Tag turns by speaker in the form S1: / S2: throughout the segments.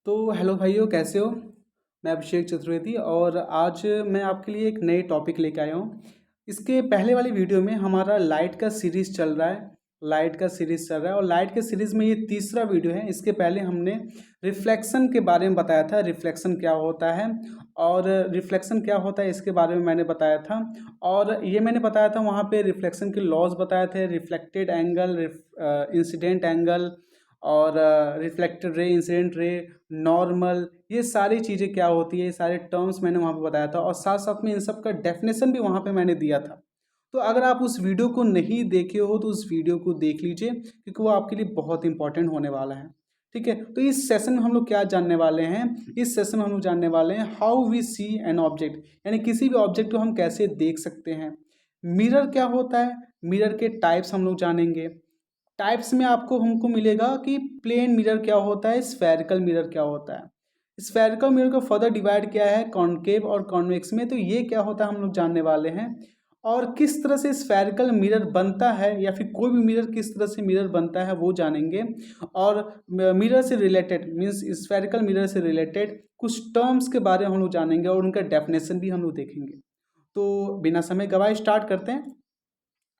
S1: तो हेलो भाइयों, कैसे हो। मैं अभिषेक चतुर्वेदी और आज मैं आपके लिए एक नए टॉपिक लेके आया हूँ। इसके पहले वाली वीडियो में हमारा लाइट का सीरीज़ चल रहा है। और लाइट के सीरीज़ में ये तीसरा वीडियो है। इसके पहले हमने रिफ्लेक्शन के बारे में बताया था, रिफ्लेक्शन क्या होता है और रिफ्लेक्शन क्या होता है इसके बारे में मैंने बताया था। और ये मैंने बताया था वहाँ पे रिफ्लेक्शन के लॉज बताए थे, रिफ्लेक्टेड एंगल, इंसिडेंट एंगल और reflected ray, incident ray, normal, ये सारी चीज़ें क्या होती है, ये सारे टर्म्स मैंने वहाँ पे बताया था और साथ साथ में इन सब का डेफिनेशन भी वहाँ पे मैंने दिया था। तो अगर आप उस वीडियो को नहीं देखे हो तो उस वीडियो को देख लीजिए, क्योंकि वो आपके लिए बहुत इंपॉर्टेंट होने वाला है। ठीक है, तो इस सेशन में हम लोग क्या जानने वाले हैं। इस सेशन में हम लोग जानने वाले हैं how we see an object, यानी किसी भी ऑब्जेक्ट को हम कैसे देख सकते हैं। मिरर क्या होता है, मिरर के टाइप्स हम लोग जानेंगे। टाइप्स में आपको हमको मिलेगा कि प्लेन मिरर क्या होता है, स्फेरिकल मिरर क्या होता है। स्फेरिकल मिरर को फर्दर डिवाइड किया है कॉनकेव और कॉन्वेक्स में, तो ये क्या होता है हम लोग जानने वाले हैं। और किस तरह से स्फेरिकल मिरर बनता है या फिर कोई भी मिरर किस तरह से मिरर बनता है वो जानेंगे। और मिरर से रिलेटेड मीन्स स्फेरिकल मिरर से रिलेटेड कुछ टर्म्स के बारे में हम लोग जानेंगे और उनका डेफिनेशन भी हम लोग देखेंगे। तो बिना समय गवाए स्टार्ट करते हैं।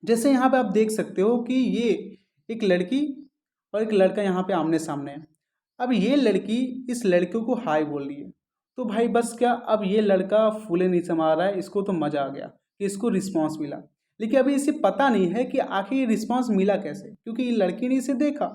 S1: जैसे यहाँ पे आप देख सकते हो कि ये एक लड़की और एक लड़का यहाँ पे आमने सामने है। अब ये लड़की इस लड़के को हाय बोल रही है। तो भाई बस क्या, अब ये लड़का फूले नहीं समा रहा है, इसको तो मज़ा आ गया कि इसको रिस्पांस मिला। लेकिन अभी इसे पता नहीं है कि आखिर ये रिस्पांस मिला कैसे, क्योंकि ये लड़की ने इसे देखा।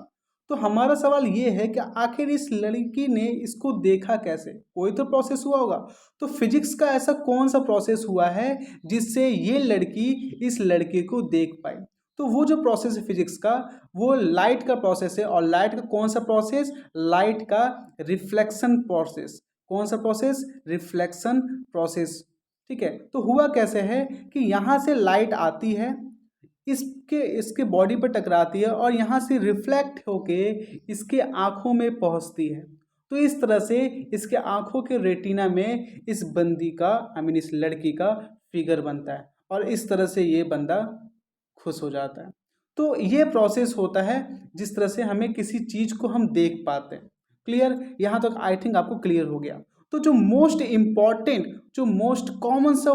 S1: तो हमारा सवाल ये है कि आखिर इस लड़की ने इसको देखा कैसे, कोई तो प्रोसेस हुआ होगा। तो फिजिक्स का ऐसा कौन सा प्रोसेस हुआ है जिससे ये लड़की इस लड़के को देख पाई। तो वो जो प्रोसेस है फिजिक्स का, वो लाइट का प्रोसेस है। और लाइट का कौन सा प्रोसेस, लाइट का रिफ्लेक्शन प्रोसेस। कौन सा प्रोसेस, रिफ्लेक्शन प्रोसेस। ठीक है, तो हुआ कैसे है कि यहाँ से लाइट आती है, इसके इसके बॉडी पर टकराती है और यहाँ से रिफ्लेक्ट होके इसके आँखों में पहुँचती है। तो इस तरह से इसके आँखों के रेटिना में इस बंदी का आई मीन इस लड़की का फिगर बनता है और इस तरह से ये बंदा खुश हो जाता है। तो ये प्रोसेस होता है जिस तरह से हमें किसी चीज़ को हम देख पाते हैं। क्लियर, यहाँ तक आई थिंक आपको क्लियर हो गया। तो जो मोस्ट इम्पॉर्टेंट, जो मोस्ट कॉमन सा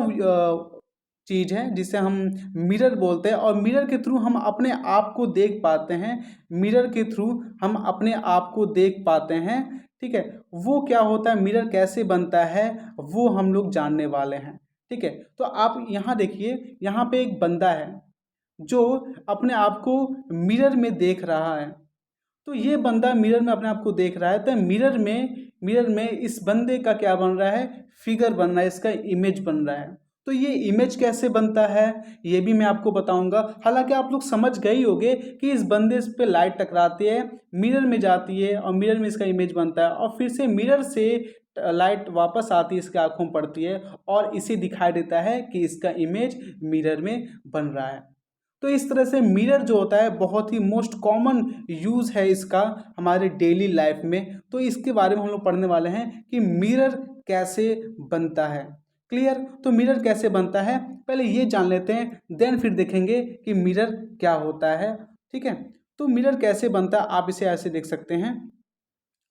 S1: चीज़ है जिसे हम मिरर बोलते हैं और मिरर के थ्रू हम अपने आप को देख पाते हैं, मिरर के थ्रू हम अपने आप को देख पाते हैं। ठीक है, वो क्या होता है, मिरर कैसे बनता है, वो हम लोग जानने वाले हैं। ठीक है, तो आप यहाँ देखिए, यहाँ पे एक बंदा है जो अपने आप को मिरर में देख रहा है। तो ये बंदा मिरर में अपने आप को देख रहा है, तो मिरर में इस बंदे का क्या बन रहा है, फिगर बन रहा है, इसका इमेज बन रहा है। तो ये इमेज कैसे बनता है ये भी मैं आपको बताऊंगा। हालांकि आप लोग समझ गए ही होंगे कि इस बंदे पे लाइट टकराती है, मिरर में जाती है और मिरर में इसका इमेज बनता है और फिर से मिरर से लाइट वापस आती है, इसके आंखों में पड़ती है और इसे दिखाई देता है कि इसका इमेज मिरर में बन रहा है। तो इस तरह से मिरर जो होता है बहुत ही मोस्ट कॉमन यूज़ है इसका हमारे डेली लाइफ में। तो इसके बारे में हम लोग पढ़ने वाले हैं कि मिरर कैसे बनता है। क्लियर, तो मिरर कैसे बनता है पहले ये जान लेते हैं, देन फिर देखेंगे कि मिरर क्या होता है। ठीक है, तो मिरर कैसे बनता है आप इसे ऐसे देख सकते हैं।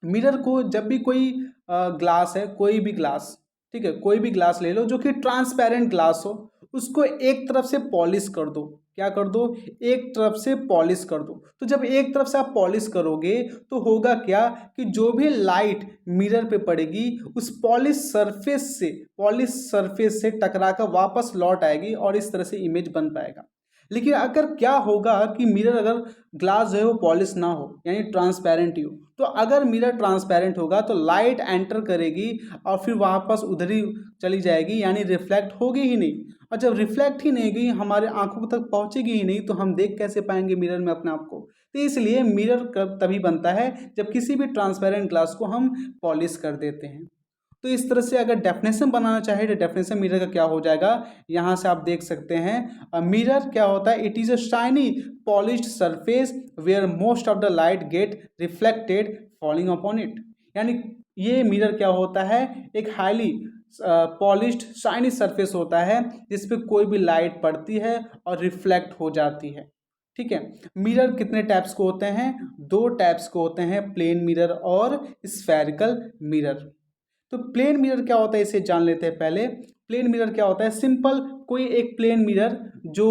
S1: मिरर को जब भी कोई ग्लास है, कोई भी ग्लास, ठीक है, कोई भी ग्लास ले लो जो कि ट्रांसपेरेंट ग्लास हो, उसको एक तरफ से पॉलिश कर दो। क्या कर दो, एक तरफ से पॉलिश कर दो। तो जब एक तरफ से आप पॉलिश करोगे तो होगा क्या कि जो भी लाइट मिरर पे पड़ेगी उस पॉलिश सरफेस से टकरा कर वापस लौट आएगी और इस तरह से इमेज बन पाएगा। लेकिन अगर क्या होगा कि मिरर अगर ग्लास जो है वो पॉलिश ना हो यानी ट्रांसपेरेंट ही हो, तो अगर मिरर ट्रांसपेरेंट होगा तो लाइट एंटर करेगी और फिर वापस उधर ही चली जाएगी, यानी रिफ्लेक्ट होगी ही नहीं। और जब रिफ्लेक्ट ही नहीं गई, हमारे आंखों तक पहुंचेगी ही नहीं, तो हम देख कैसे पाएंगे मिरर में अपने आप को। तो इसलिए मिरर कब तभी बनता है जब किसी भी ट्रांसपेरेंट ग्लास को हम पॉलिश कर देते हैं। तो इस तरह से अगर डेफिनेशन बनाना चाहे तो डेफिनेशन मिरर का क्या हो जाएगा, यहाँ से आप देख सकते हैं। मिरर क्या होता है, it is a shiny polished surface where most of the light get reflected falling upon it. यानी ये मिरर क्या होता है, एक हाईली पॉलिश्ड शाइनी सरफेस होता है जिस पे कोई भी लाइट पड़ती है और रिफ्लेक्ट हो जाती है। ठीक है। मिरर कितने टाइप्स को होते हैं? 2 टाइप्स को होते हैं, प्लेन मिरर और स्फेरिकल मिरर। तो प्लेन मिरर क्या होता है इसे जान लेते हैं पहले। प्लेन मिरर क्या होता है? सिंपल कोई एक प्लेन मिरर जो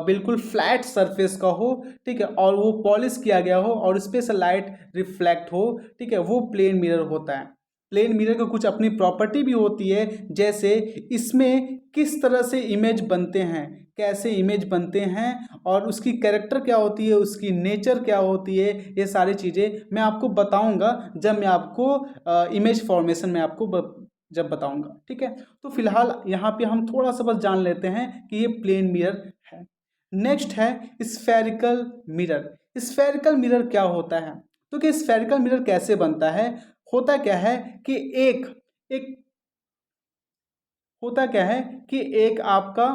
S1: बिल्कुल फ्लैट सरफेस का हो, ठीक है, और वो पॉलिश किया गया हो और उस पे से लाइट रिफ्लेक्ट हो, ठीक है, वो प्लेन मिरर होता है। प्लेन मिरर को कुछ अपनी प्रॉपर्टी भी होती है, जैसे इसमें किस तरह से इमेज बनते हैं, कैसे इमेज बनते हैं और उसकी कैरेक्टर क्या होती है, उसकी नेचर क्या होती है, ये सारी चीज़ें मैं आपको बताऊंगा जब मैं आपको इमेज फॉर्मेशन में आपको जब बताऊंगा। ठीक है, तो फिलहाल यहाँ पे हम थोड़ा सा बस जान लेते हैं कि ये प्लेन मिरर है। नेक्स्ट है स्फेरिकल मिरर। स्फेरिकल मिरर क्या होता है? तो कि स्फेरिकल मिरर कैसे बनता है? होता क्या है कि एक एक होता क्या है कि एक आपका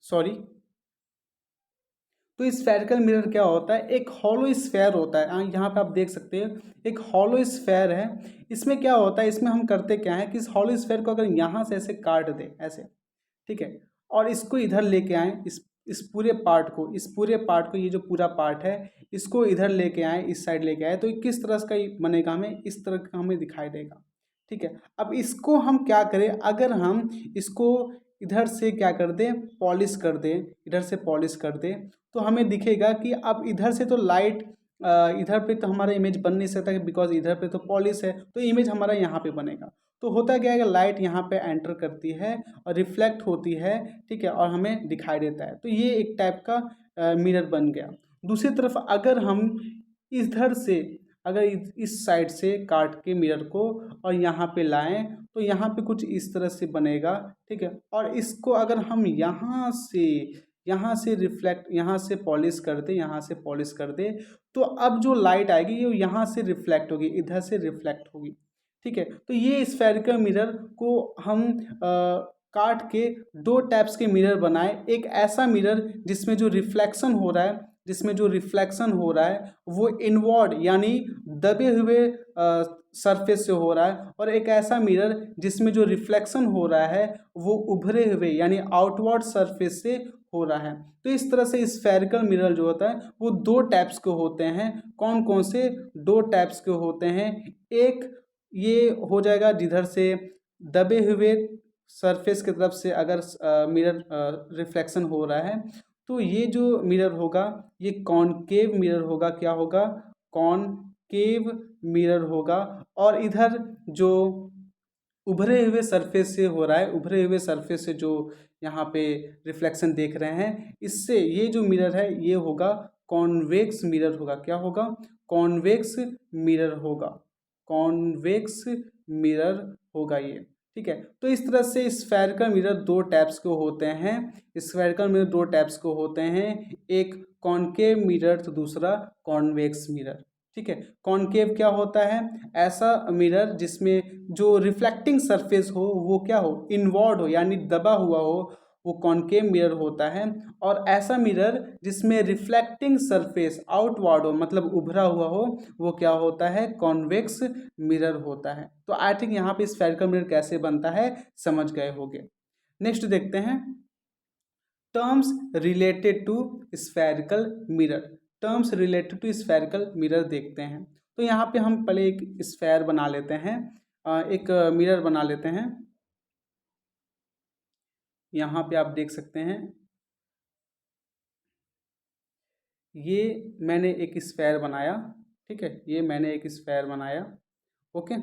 S1: सॉरी, तो स्फेरिकल मिरर क्या होता है? एक हॉलो स्फेयर होता है। यहाँ पे आप देख सकते हो एक हॉलो स्फेयर है। इसमें क्या होता है, इसमें हम करते क्या है कि इस हॉलो स्फेयर को अगर यहाँ से ऐसे काट दे ऐसे, ठीक है, और इसको इधर लेके आए, इस पूरे पार्ट को, ये जो पूरा पार्ट है इसको इधर लेके आए, इस साइड लेके आए, तो ये किस तरह का बनेगा? हमें इस तरह का हमें दिखाई देगा। ठीक है, अब इसको हम क्या करें? अगर हम इसको इधर से क्या कर दें, पॉलिश कर दें, इधर से पॉलिश कर दें, तो हमें दिखेगा कि अब इधर से तो लाइट इधर पे तो हमारा इमेज बन नहीं सकता, बिकॉज इधर पे तो पॉलिश है, तो इमेज हमारा यहाँ पे बनेगा। तो होता क्या है कि लाइट यहाँ पे एंटर करती है और रिफ्लेक्ट होती है, ठीक है, और हमें दिखाई देता है। तो ये एक टाइप का मिरर बन गया। दूसरी तरफ अगर हम इधर से, अगर इस साइड से काट के मिरर को और यहाँ पे लाएं, तो यहाँ पे कुछ इस तरह से बनेगा, ठीक है, और इसको अगर हम यहाँ से रिफ्लेक्ट, यहाँ से पॉलिश कर दे, यहाँ से पॉलिश कर दे, तो अब जो लाइट आएगी ये यहाँ से रिफ्लेक्ट होगी, इधर से रिफ्लेक्ट होगी। ठीक है, तो ये स्फेरिकल मिरर को हम काट के 2 टाइप्स के मिरर बनाए। एक ऐसा मिरर जिसमें जो रिफ्लेक्शन हो रहा है, वो इनवर्ड यानी दबे हुए सरफेस से हो रहा है, और एक ऐसा मिरर जिसमें जो रिफ्लेक्शन हो रहा है वो उभरे हुए यानी आउटवर्ड सरफेस से हो रहा है। तो इस तरह से स्फेरिकल मिरर जो होता है वो 2 टाइप्स के होते हैं। कौन कौन से? 2 टाइप्स के होते हैं। एक ये हो जाएगा जिधर से दबे हुए सरफेस की तरफ से अगर मिरर रिफ्लेक्शन हो रहा है, तो ये जो मिरर होगा ये कॉनकेव मिरर होगा। क्या होगा? कॉनकेव मिरर होगा। और इधर जो उभरे हुए सरफेस से हो रहा है, उभरे हुए सरफेस से जो यहाँ पे रिफ्लेक्शन देख रहे हैं, इससे ये जो मिरर है ये होगा कॉन्वेक्स मिरर होगा। क्या होगा? कॉन्वेक्स मिरर होगा। कॉन्वेक्स मिरर होगा ये। ठीक है, तो इस तरह से स्फेरिकल मिरर 2 टाइप्स के होते हैं। स्फेरिकल मिरर 2 टाइप्स के होते हैं, एक कॉनकेव मिरर तो दूसरा कॉन्वेक्स मिरर। ठीक है, कॉनकेव क्या होता है? ऐसा मिरर जिसमें जो रिफ्लेक्टिंग सरफेस हो वो क्या हो? इनवर्ड हो यानी दबा हुआ हो, वो कॉनकेव मिरर होता है। और ऐसा मिरर जिसमें रिफ्लेक्टिंग सरफेस आउटवर्ड हो मतलब उभरा हुआ हो, वो क्या होता है? कॉन्वेक्स मिरर होता है। तो आई थिंक यहाँ पे स्फेरिकल मिरर कैसे बनता है समझ गए होंगे। नेक्स्ट देखते हैं terms related to spherical mirror. Terms related to spherical mirror देखते हैं। तो यहाँ पे हम पहले एक स्फेयर बना लेते हैं, एक मिरर बना लेते हैं। यहाँ पे आप देख सकते हैं ये मैंने एक स्फेयर बनाया। ठीक है, ये मैंने एक स्फेयर बनाया। ओके,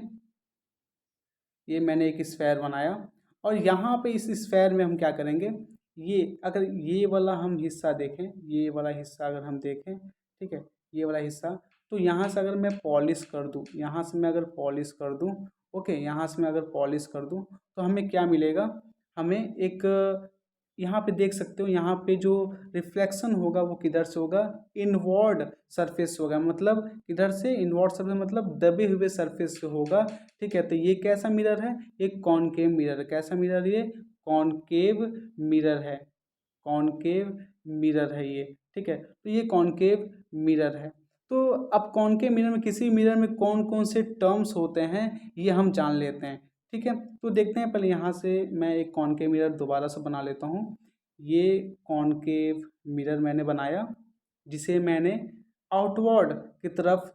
S1: ये मैंने एक स्फेयर बनाया और यहाँ पे इस स्फेयर में हम क्या करेंगे, ये अगर ये वाला हम हिस्सा देखें, ये वाला हिस्सा अगर हम देखें, ठीक है, ये वाला हिस्सा, तो यहाँ से अगर मैं पॉलिश कर दूँ, यहाँ से मैं अगर पॉलिश कर दूँ, ओके, यहाँ से मैं अगर पॉलिश कर दूँ, तो हमें क्या मिलेगा? हमें एक यहाँ पे देख सकते हो, यहाँ पे जो रिफ्लेक्शन होगा वो किधर से होगा? इनवर्ड सरफेस होगा। मतलब किधर से? इनवर्ड सरफेस मतलब दबे हुए सरफेस से होगा। ठीक है, तो ये कैसा मिरर है? एक कॉनकेव मिरर है। कैसा मिरर? ये कॉनकेव मिरर है। कॉनकेव मिरर है ये। ठीक है, तो ये कॉनकेव मिरर है। तो अब कॉनकेव मिरर में, किसी मिरर में कौन कौन से टर्म्स होते हैं ये हम जान लेते हैं। ठीक है, तो देखते हैं। पहले यहाँ से मैं एक कॉनकेव मिरर दोबारा से बना लेता हूँ। ये कॉनकेव मिरर मैंने बनाया, जिसे मैंने आउटवर्ड की तरफ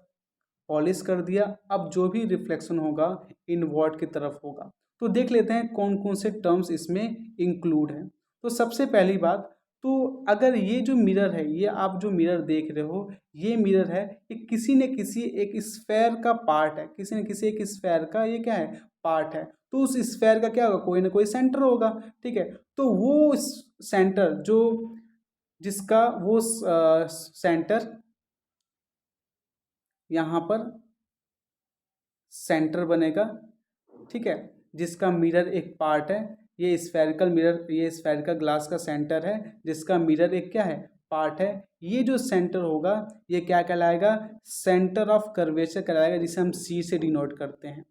S1: पॉलिश कर दिया। अब जो भी रिफ्लेक्शन होगा इनवर्ड की तरफ होगा। तो देख लेते हैं कौन कौन से टर्म्स इसमें इंक्लूड हैं। तो सबसे पहली बात, तो अगर ये जो मिरर है, ये आप जो मिरर देख रहे हो, ये मिरर है, ये किसी न किसी एक स्फेयर का पार्ट है, किसी न किसी एक स्फेयर का ये क्या है, पार्ट है। तो उस स्फेयर का क्या होगा, कोई ना कोई सेंटर होगा, ठीक है। तो वो सेंटर जो जिसका वो सेंटर यहाँ पर सेंटर बनेगा, ठीक है, जिसका मिरर एक पार्ट है। ये स्फेरिकल मिरर, ये स्फेरिकल ग्लास का सेंटर है, जिसका मिरर एक क्या है, पार्ट है। ये जो सेंटर होगा ये क्या कहलाएगा, सेंटर ऑफ कर्वेचर कहलाएगा, जिसे हम सी से डिनोट करते हैं,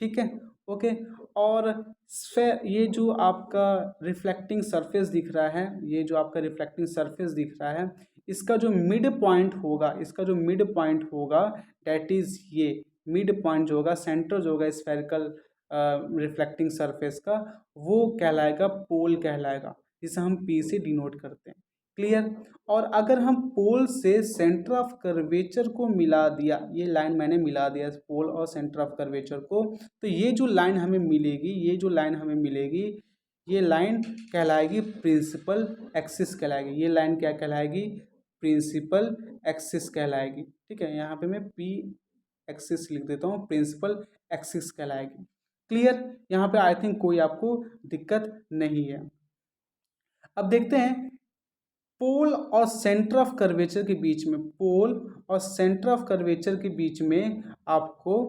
S1: ठीक है, ओके। और ये जो आपका रिफ्लेक्टिंग सरफेस दिख रहा है, ये जो आपका रिफ्लेक्टिंग सरफेस दिख रहा है, इसका जो मिड पॉइंट होगा, इसका जो मिड पॉइंट होगा, डेट इज ये मिड पॉइंट जो होगा, सेंटर जो होगा स्फेरिकल रिफ्लेक्टिंग सरफेस का, वो कहलाएगा पोल कहलाएगा, जिसे हम पी से डिनोट करते हैं, क्लियर। और अगर हम पोल से सेंटर ऑफ कर्वेचर को मिला दिया, ये लाइन मैंने मिला दिया पोल और सेंटर ऑफ कर्वेचर को, तो ये जो लाइन हमें मिलेगी, ये जो लाइन हमें मिलेगी, ये लाइन कहलाएगी प्रिंसिपल एक्सिस कहलाएगी। ये लाइन क्या कहलाएगी, प्रिंसिपल एक्सिस कहलाएगी, ठीक है। यहाँ पे मैं पी एक्सिस लिख देता हूँ, प्रिंसिपल एक्सिस कहलाएगी, क्लियर। यहाँ पे आई थिंक कोई आपको दिक्कत नहीं है। अब देखते हैं पोल और सेंटर ऑफ कर्वेचर के बीच में, पोल और सेंटर ऑफ कर्वेचर के बीच में आपको,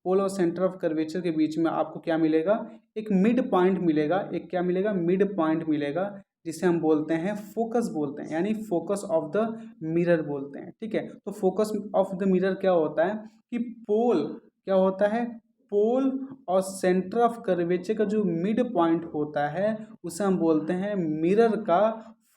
S1: पोल और सेंटर ऑफ कर्वेचर के बीच में आपको क्या मिलेगा, एक मिड पॉइंट मिलेगा, एक क्या मिलेगा, मिड पॉइंट मिलेगा, जिसे हम बोलते हैं फोकस बोलते हैं, यानी फोकस ऑफ द मिरर बोलते हैं, ठीक है। तो फोकस ऑफ द मिरर क्या होता है कि पोल क्या होता है, पोल और सेंटर ऑफ कर्वेचर का जो मिड पॉइंट होता है उसे हम बोलते हैं मिरर का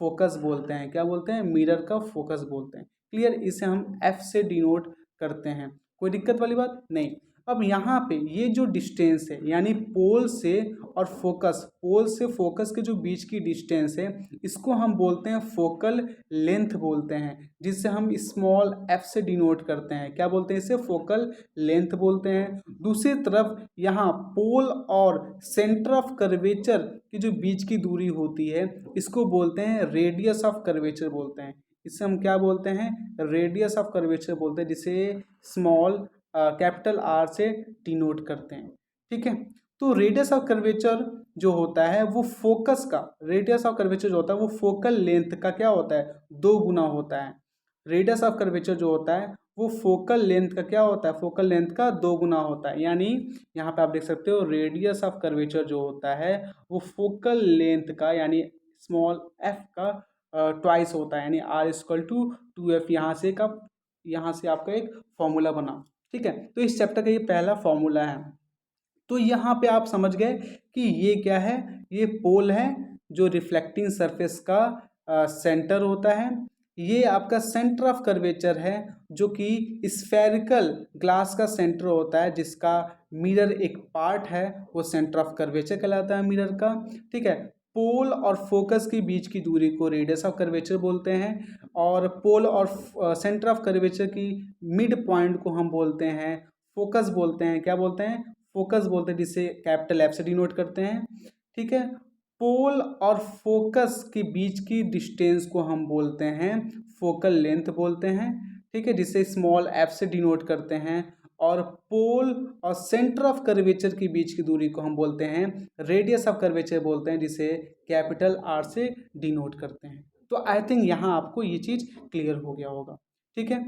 S1: फोकस बोलते हैं। क्या बोलते हैं, मिरर का फोकस बोलते हैं, क्लियर। इसे हम एफ से डिनोट करते हैं, कोई दिक्कत वाली बात नहीं। अब यहाँ पे ये जो डिस्टेंस है, यानी पोल से और फोकस, पोल से फोकस के जो बीच की डिस्टेंस है, इसको हम बोलते हैं फोकल लेंथ बोलते हैं, जिससे हम स्मॉल एफ से डिनोट करते हैं। क्या बोलते हैं इसे, फोकल लेंथ बोलते हैं। दूसरी तरफ यहाँ पोल और सेंटर ऑफ कर्वेचर की जो बीच की दूरी होती है, इसको बोलते हैं रेडियस ऑफ कर्वेचर बोलते हैं। इसे हम क्या बोलते हैं, रेडियस ऑफ कर्वेचर बोलते हैं, जिसे स्मॉल कैपिटल आर से डिनोट करते हैं, ठीक है। तो रेडियस ऑफ कर्वेचर जो होता है वो फोकस का, रेडियस ऑफ कर्वेचर जो होता है वो फोकल लेंथ का क्या होता है, 2 गुना होता है। रेडियस ऑफ कर्वेचर जो होता है वो फोकल लेंथ का क्या होता है, फोकल लेंथ का 2 गुना होता है। यानी यहाँ पे आप देख सकते हो रेडियस ऑफ कर्वेचर जो होता है वो फोकल लेंथ का, यानी स्मॉल एफ का ट्वाइस होता है, यानी आर इक्वल टू 2f। यहाँ से आपका एक फॉर्मूला बना, ठीक है। तो इस चैप्टर का ये पहला फॉर्मूला है। तो यहाँ पे आप समझ गए कि ये क्या है, ये पोल है जो रिफ्लेक्टिंग सरफेस का सेंटर होता है। ये आपका सेंटर ऑफ कर्वेचर है जो कि स्फेरिकल ग्लास का सेंटर होता है, जिसका मिरर एक पार्ट है, वो सेंटर ऑफ कर्वेचर कहलाता है मिरर का, ठीक है। पोल और फोकस के बीच की दूरी को रेडियस ऑफ कर्वेचर बोलते हैं, और पोल और सेंटर ऑफ कर्वेचर की मिड पॉइंट को हम बोलते हैं फोकस बोलते हैं। क्या बोलते हैं, फोकस बोलते हैं, जिसे कैपिटल एफ से डिनोट करते हैं, ठीक है। पोल और फोकस के बीच की डिस्टेंस को हम बोलते हैं फोकल लेंथ बोलते हैं, ठीक है, जिसे स्मॉल एफ से डिनोट करते हैं। और पोल और सेंटर ऑफ कर्वेचर के बीच की दूरी को हम बोलते हैं रेडियस ऑफ कर्वेचर बोलते हैं, जिसे कैपिटल आर से डिनोट करते हैं। तो आई थिंक यहाँ आपको ये चीज़ क्लियर हो गया होगा, ठीक है।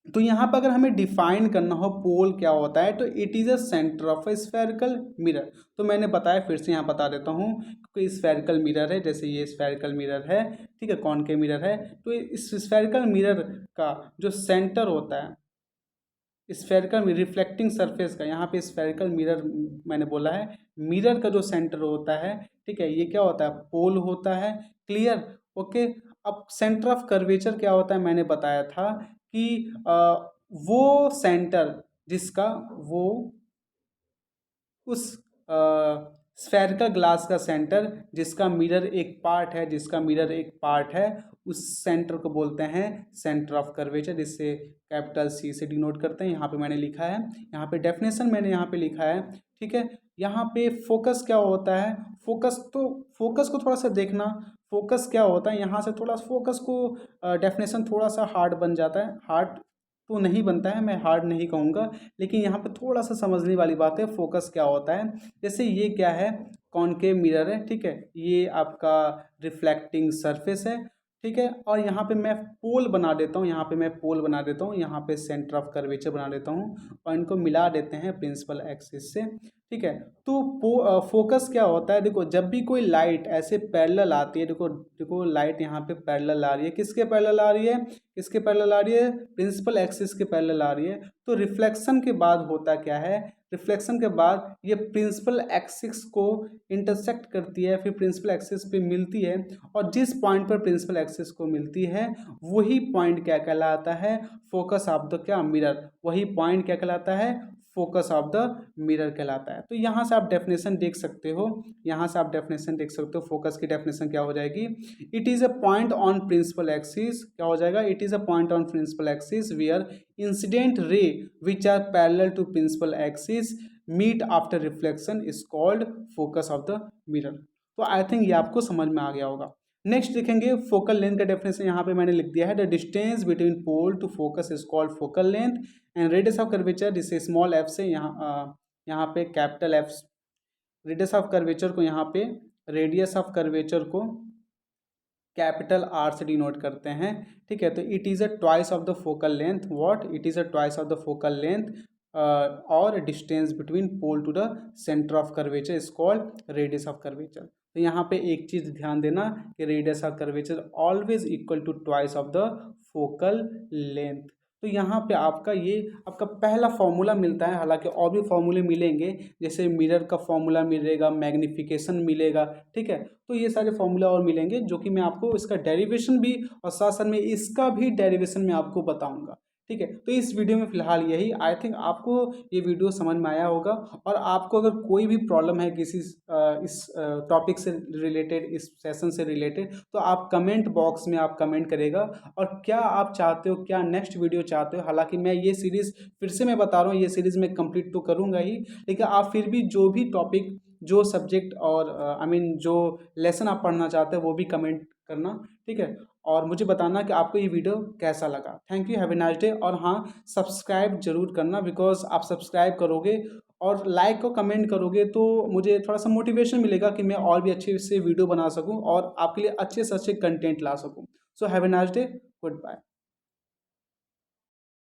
S1: तो यहाँ पर अगर हमें डिफाइन करना हो पोल क्या होता है, तो it is a centre of a spherical mirror. तो मैंने बताया, फिर से यहाँ बता देता हूँ, क्योंकि स्फेरिकल मिरर है, जैसे ये स्फेरिकल मिरर है, ठीक है, कॉनकेव मिरर है। तो इस स्फेरिकल मिरर का जो सेंटर होता है, स्फेरिकल रिफ्लेक्टिंग सरफेस का, यहाँ पे स्फेरिकल मिरर मैंने बोला है, मिरर का जो सेंटर होता है, ठीक है, ये क्या होता है, पोल होता है, क्लियर, ओके। अब सेंटर ऑफ कर्वेचर क्या होता है, मैंने बताया था कि वो सेंटर जिसका वो उस स्फेरिकल ग्लास का सेंटर जिसका मिरर एक पार्ट है उस सेंटर को बोलते हैं सेंटर ऑफ कर्वेचर, जिससे कैपिटल सी से डिनोट करते हैं। यहाँ पे मैंने लिखा है, यहाँ पे डेफिनेशन मैंने यहाँ पे लिखा है, ठीक है। यहाँ पे फोकस क्या होता है, फोकस को थोड़ा सा देखना, फोकस क्या होता है। यहाँ से थोड़ा फोकस को डेफिनेशन थोड़ा सा हार्ड बन जाता है, हार्ड तो नहीं बनता है, मैं हार्ड नहीं कहूँगा, लेकिन यहाँ पे थोड़ा सा समझने वाली बात है। फोकस क्या होता है, जैसे ये क्या है, कॉनकेव मिरर है, ठीक है, ये आपका रिफ्लेक्टिंग सरफेस है, ठीक है। और यहाँ पे मैं पोल बना देता हूँ, यहाँ पे सेंटर ऑफ कर्वेचर बना देता हूँ और इनको मिला देते हैं प्रिंसिपल एक्सिस से, ठीक है। तो फोकस क्या होता है, देखो जब भी कोई लाइट ऐसे पैरेलल आती है, देखो देखो लाइट यहाँ पे पैरेलल आ रही है, किसके पैरेलल आ रही है, प्रिंसिपल एक्सिस के पैरेलल आ रही है। तो रिफ्लेक्शन के बाद होता क्या है, रिफ्लेक्शन के बाद ये प्रिंसिपल एक्सिस को इंटरसेक्ट करती है, फिर प्रिंसिपल एक्सिस पे मिलती है, और जिस पॉइंट पर प्रिंसिपल एक्सिस को मिलती है वही पॉइंट क्या कहलाता है, फोकस ऑफ द क्या मिरर, वही पॉइंट क्या कहलाता है, फोकस ऑफ द मिरर कहलाता है। तो यहाँ से आप डेफिनेशन देख सकते हो, फोकस की डेफिनेशन क्या हो जाएगी, it is a point on principal axis, क्या हो जाएगा, it is a point on principal axis where incident ray which are parallel to principal axis meet after reflection is called focus of the mirror. तो I think ये आपको समझ में आ गया होगा। नेक्स्ट देखेंगे फोकल लेंथ का डेफिनेशन, यहाँ पे मैंने लिख दिया है, the distance between pole to focus is called focal length and radius of curvature, जिससे स्मॉल एफ से यहाँ पे capital F, radius of curvature को कैपिटल आर से डिनोट करते हैं, ठीक है। तो it is a twice of the focal length, और distance between pole to the centre of curvature is called radius of curvature. तो यहाँ पे एक चीज़ ध्यान देना कि radius of curvature always equal to twice of the focal length. तो यहाँ पे आपका पहला फॉर्मूला मिलता है, हालांकि और भी फॉर्मूले मिलेंगे, जैसे मिरर का फॉर्मूला मिलेगा, मैग्निफिकेशन मिलेगा, ठीक है। तो ये सारे फॉर्मूला और मिलेंगे जो कि मैं आपको इसका डेरिवेशन भी और साथ साथ में इसका भी डेरिवेशन मैं आपको बताऊंगा, ठीक है। तो इस वीडियो में फिलहाल यही, आई थिंक आपको ये वीडियो समझ में आया होगा। और आपको अगर कोई भी प्रॉब्लम है किसी इस टॉपिक से रिलेटेड, इस सेशन से रिलेटेड, तो आप कमेंट बॉक्स में आप कमेंट करेगा, और क्या आप चाहते हो, क्या नेक्स्ट वीडियो चाहते हो। हालांकि मैं ये सीरीज़ फिर से मैं बता रहा हूँ, ये सीरीज़ मैं कंप्लीट तो करूँगा ही, लेकिन आप फिर भी जो भी टॉपिक, जो सब्जेक्ट और जो लेसन आप पढ़ना चाहते हैं वो भी कमेंट करना, ठीक है। और मुझे बताना कि आपको ये वीडियो कैसा लगा। Thank you, have a nice day. और हाँ, सब्सक्राइब जरूर करना, बिकॉज आप सब्सक्राइब करोगे और लाइक को कमेंट करोगे तो मुझे थोड़ा सा मोटिवेशन मिलेगा कि मैं और भी अच्छे से वीडियो बना सकूं और आपके लिए अच्छे से अच्छे कंटेंट ला सकूं। So have a nice day, good bye.